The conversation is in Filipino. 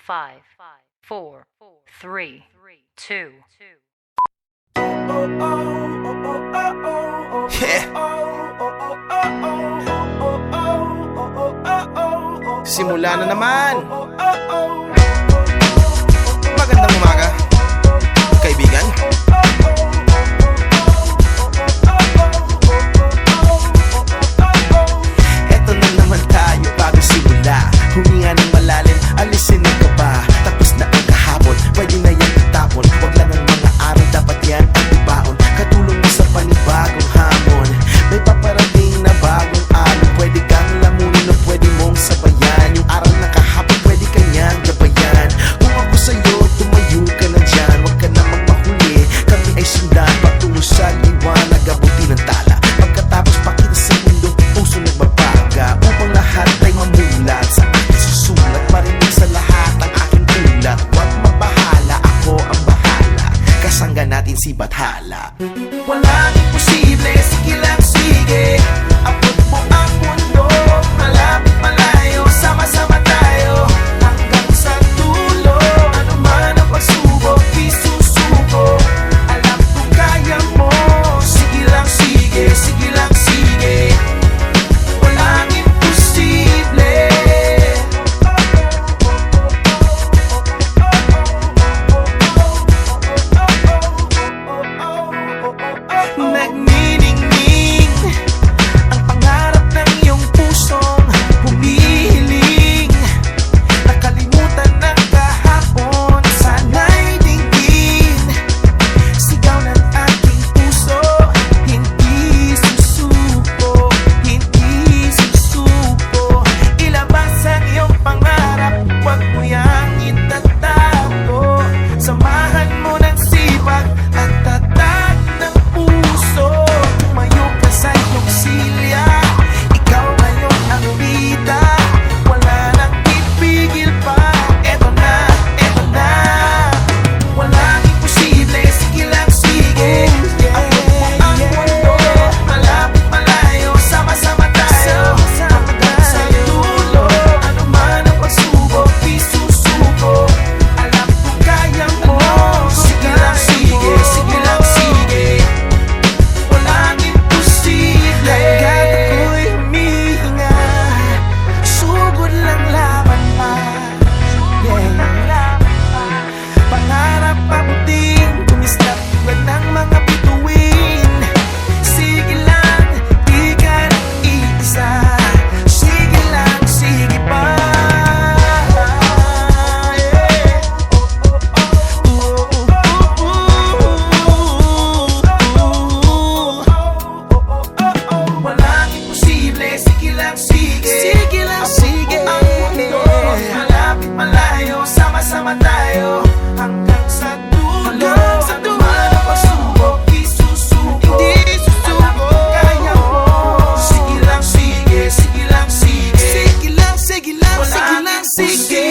5, 4, 3, 2. Yeah. Simula na naman. Magandang umaga, kaibigan. Eto na naman tayo bago simula. Huminga ng malalim, alisin ang kaba. Tapos na ang kahapon, pwede na yan itapon. Wag lang ang mga araw, dapat yan ang ibaon. Katulong mo sa panibagong hamon. May paparating na bagong alon. Pwede kang lamunin o pwede mong sabayan. Yung araw na kahapon, pwede kanyang gabayan. Kung ako sa'yo, tumayo ka na dyan. Wag ka na magpahuli, kami ay sundan. Patungo sa liwanag, abutin ng tala. Pagkatapos pakita sa mundo, puso nagbabaga. Upang lahat ay mamulat sa aking susulat. Marinig sa lahat ang aking ulat. Huwag mabahala, ako ang bahala. Kasangga natin si Bathala. Walang imposible, sige lang sige. Abot mo ang mundo, malapit malayo. Sama-sama tayo hanggang sa dulo. Ano man ang pagsubok, isusuko. Alam kong kaya mo. Sige lang sige, sige lang sige. Walang imposible. Nagniningning ang pangarap ng iyong pusong humihiling. Nakalimutan ng kahapon, sana'y dinggin. Sigaw ng aking puso, hindi susuko, hindi susuko. Ilabas ang iyong pangarap, huwag mo yang itatago. Samahan mo ng sipag at tatag ng puso. Tumayo ka sa iyong silya, ikaw ngayon ang bida. Wala nang ipigil pa, eto na, eto na. Walang imposible, sige lang sige. Abot mo ang mundo, malapit malayo. Sama-sama tayo hanggang sa dulo. Ano man ang pagsubok, isusuko. Alam kong kaya mo. Sige lang sige, sige lang sige. Walang imposible. Hanggat ako'y humihinga, sugod lang laban pa. Pangarap abutin, tumislap tulad ng mga bituin. Sige lang, di ka nag-iisa. Sige lang, sige pa. Walang imposible, sige lang sige. Sige lang sige. Ang mundo, malapit malayo. Sama-sama tayo hanggang sa dulo. Ano man ang pagsubok, isusuko. Hindi susuko. Alam kong kaya mo. Sige lang sige, sige lang sige. Sige lang, sige lang, sige lang sige.